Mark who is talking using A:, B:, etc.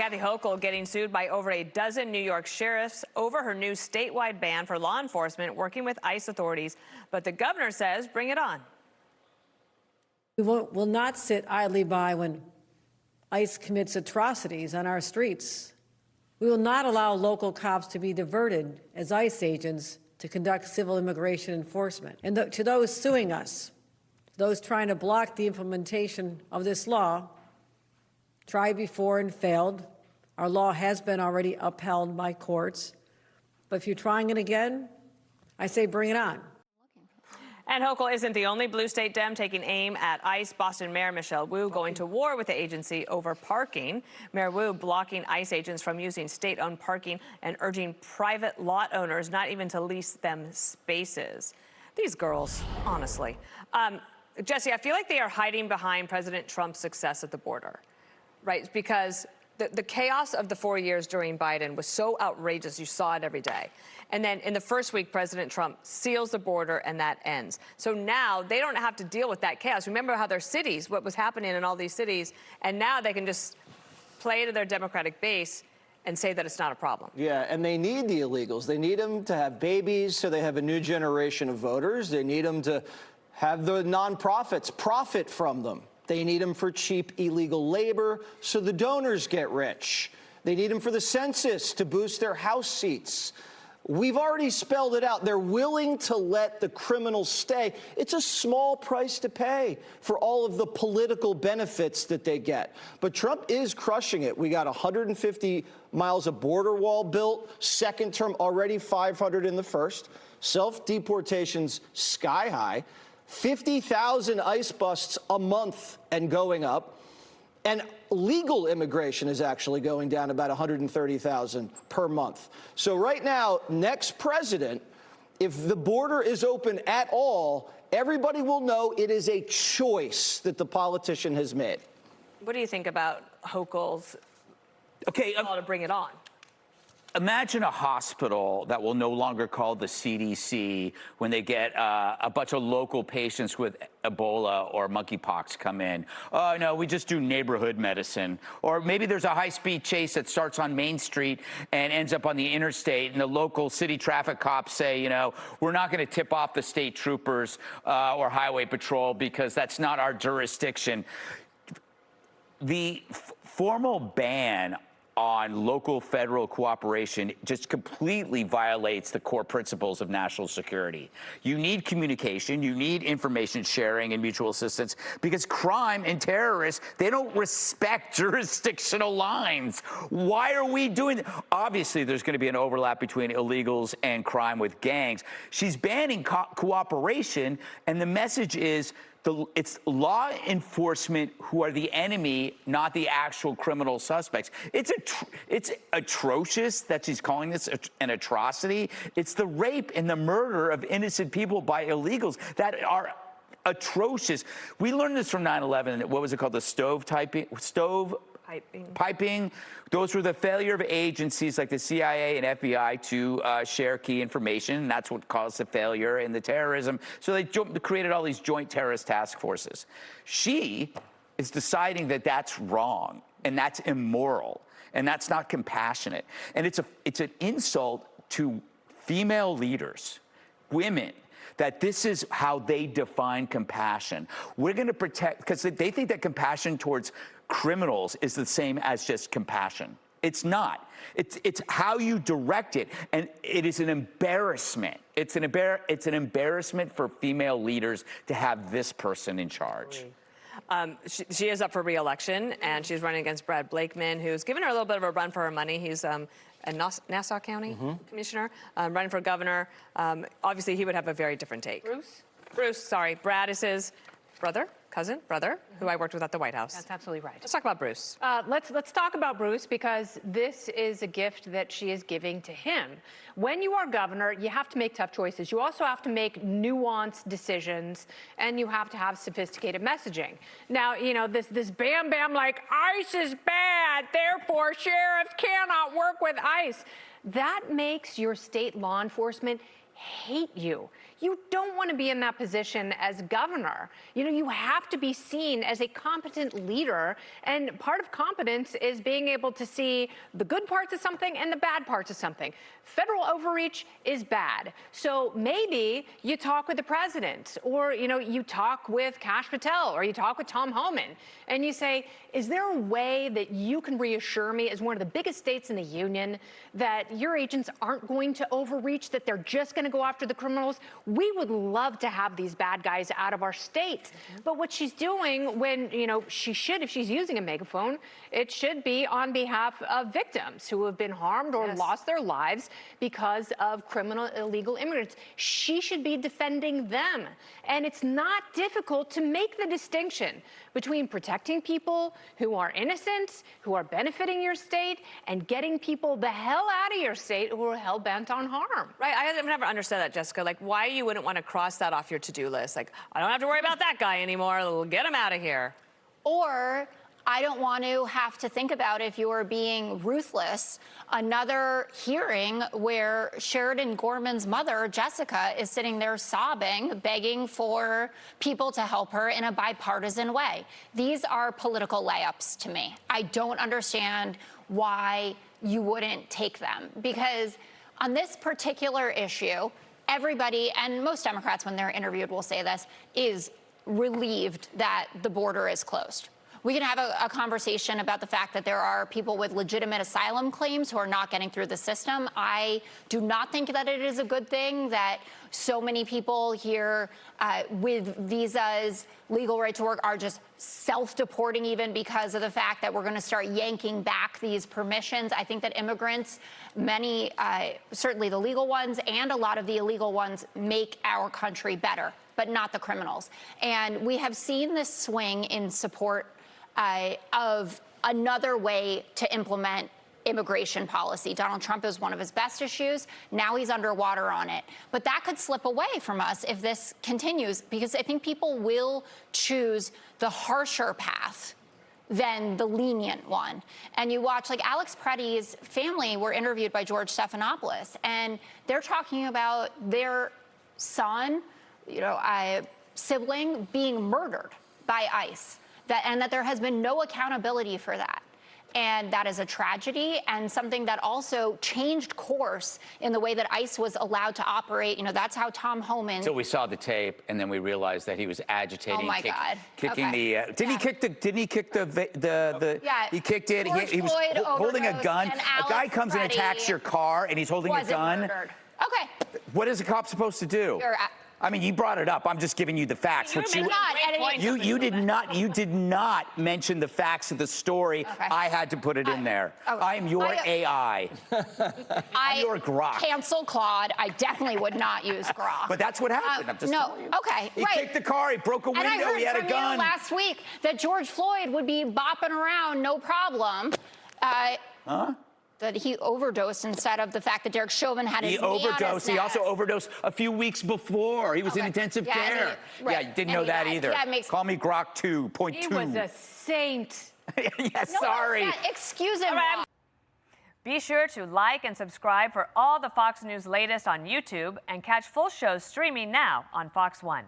A: Kathy Hochul getting sued by over a dozen New York sheriffs over her new statewide ban for law enforcement working with ICE authorities. But the governor says, bring it on.
B: We will not sit idly by when ICE commits atrocities on our streets. We will not allow local cops to be diverted as ICE agents to conduct civil immigration enforcement. And to those suing us, those trying to block the implementation of this law, tried before and failed. Our law has been already upheld by courts. But if you're trying it again, I say bring it on.
A: And Hochul isn't the only blue state Dem taking aim at ICE. Boston Mayor Michelle Wu going to war with the agency over parking. Mayor Wu blocking ICE agents from using state-owned parking and urging private lot owners not even to lease them spaces. These girls, honestly. Jesse, I feel like they are hiding behind President Trump's success at the border, right? Because the chaos of the 4 years during Biden was so outrageous. You saw it every day. And then in the first week, President Trump seals the border and that ends. So now they don't have to deal with that chaos. Remember how their cities, what was happening in all these cities, and now they can just play to their Democratic base and say that it's not a problem.
C: Yeah, and they need the illegals. They need them to have babies so they have a new generation of voters. They need them to have the nonprofits profit from them. They need them for cheap illegal labor so the donors get rich. They need them for the census to boost their House seats. We've already spelled it out. They're willing to let the criminals stay. It's a small price to pay for all of the political benefits that they get. But Trump is crushing it. We got 150 miles of border wall built, second term, already 500 in the first. Self-deportations sky high. 50,000 ICE busts a month and going up. And legal immigration is actually going down about 130,000 per month. So right now, next president, if the border is open at all, everybody will know it is a choice that the politician has made.
A: What do you think about Hochul's call to bring it on?
D: Imagine a hospital that will no longer call the CDC when they get a bunch of local patients with Ebola or monkeypox come in. Oh, no, we just do neighborhood medicine. Or maybe there's a high-speed chase that starts on Main Street and ends up on the interstate, and the local city traffic cops say, you know, we're not going to tip off the state troopers or highway patrol because that's not our jurisdiction. The formal ban on local federal cooperation just completely violates the core principles of national security. You need communication, you need information sharing and mutual assistance, because crime and terrorists, they don't respect jurisdictional lines. Why are we doing that? Obviously, there's going to be an overlap between illegals and crime with gangs. She's banning cooperation, and the message is it's law enforcement who are the enemy, not the actual criminal suspects. It's atrocious that she's calling this an atrocity. It's the rape and the murder of innocent people by illegals that are atrocious. We learned this from 9/11. What was it called? The piping. Those were the failure of agencies like the CIA and FBI to share key information, and that's what caused the failure and the terrorism. So they created all these joint terrorist task forces. She is deciding that that's wrong, and that's immoral, and that's not compassionate. And it's an insult to female leaders, women, that this is how they define compassion. We're going to protect, because they think that compassion towards criminals is the same as just compassion. It's not. It's how you direct it, and it is an embarrassment. It's an embarrassment for female leaders to have this person in charge.
A: She is up for re-election, and she's running against Brad Blakeman, who's given her a little bit of a run for her money. He's a Nassau County commissioner, running for governor. Obviously, he would have a very different take. Brad is his brother, who I worked with at the White House.
E: That's absolutely right.
A: Let's talk about Bruce.
E: Let's talk about Bruce, because this is a gift that she is giving to him. When you are governor, you have to make tough choices. You also have to make nuanced decisions, and you have to have sophisticated messaging. Now, you know, this bam, like ICE is bad, therefore sheriffs cannot work with ICE. That makes your state law enforcement hate you. You don't want to be in that position as governor. You know, you have to be seen as a competent leader, and part of competence is being able to see the good parts of something and the bad parts of something. Federal overreach is bad. So maybe you talk with the president, or, you know, you talk with Kash Patel, or you talk with Tom Homan, and you say, is there a way that you can reassure me as one of the biggest states in the union that your agents aren't going to overreach, that they're just going to go after the criminals? We would love to have these bad guys out of our state. But what she's doing when, you know, she should, if she's using a megaphone, it should be on behalf of victims who have been harmed or lost their lives because of criminal illegal immigrants. She should be defending them. And it's not difficult to make the distinction between protecting people who are innocent, who are benefiting your state, and getting people the hell out of your state who are hell-bent on harm.
A: Right, I've never understood that, Jessica. Like, why you wouldn't want to cross that off your to-do list? Like, I don't have to worry about that guy anymore. Get him out of here.
F: Or I don't want to have to think about, if you're being ruthless, another hearing where Sheridan Gorman's mother, Jessica, is sitting there sobbing, begging for people to help her in a bipartisan way. These are political layups to me. I don't understand why you wouldn't take them, because on this particular issue, everybody, and most Democrats when they're interviewed will say this, is relieved that the border is closed. We can have a conversation about the fact that there are people with legitimate asylum claims who are not getting through the system. I do not think that it is a good thing that so many people here with visas, legal right to work, are just self-deporting even because of the fact that we're going to start yanking back these permissions. I think that immigrants, many, certainly the legal ones and a lot of the illegal ones, make our country better, but not the criminals. And we have seen this swing in support of another way to implement immigration policy. Donald Trump is one of his best issues. Now he's underwater on it. But that could slip away from us if this continues, because I think people will choose the harsher path than the lenient one. And you watch, like, Alex Pretty's family were interviewed by George Stephanopoulos, and they're talking about their son, you know, sibling being murdered by ICE. And that there has been no accountability for that. And that is a tragedy, and something that also changed course in the way that ICE was allowed to operate. You know, that's how Tom Homan.
D: So we saw the tape, and then we realized that he was agitating.
F: Oh my God!
D: Kicking
F: okay.
D: the. Didn't he kick the? Didn't he kick the?
F: Yeah.
D: He kicked it. He was
F: Floyd
D: holding a gun.
F: and
D: A guy comes and attacks your car, and he's holding a gun.
F: Murdered. Okay.
D: What is a cop supposed to do? I mean, you brought it up. I'm just giving you the facts. You did not mention the facts of the story.
F: Okay.
D: I had to put it in there. I am your AI. I'm your Grok.
F: Cancel Claude. I definitely would not use Grok.
D: But that's what happened. I'm just telling you.
F: Okay.
D: He kicked the car. He broke a window.
F: And I heard
D: he had
F: from
D: a gun.
F: You last week that George Floyd would be bopping around, no problem. That he overdosed instead of the fact that Derek Chauvin had his knee on his
D: overdosed. He
F: neck.
D: also overdosed a few weeks before. He was in intensive care.
F: Right.
D: Yeah, didn't know that either.
F: Yeah,
D: Call me Grok 2.2.
E: He was a saint.
D: Yes, sorry.
F: Excuse him.
A: Be sure to like and subscribe for all the Fox News latest on YouTube, and catch full shows streaming now on Fox One.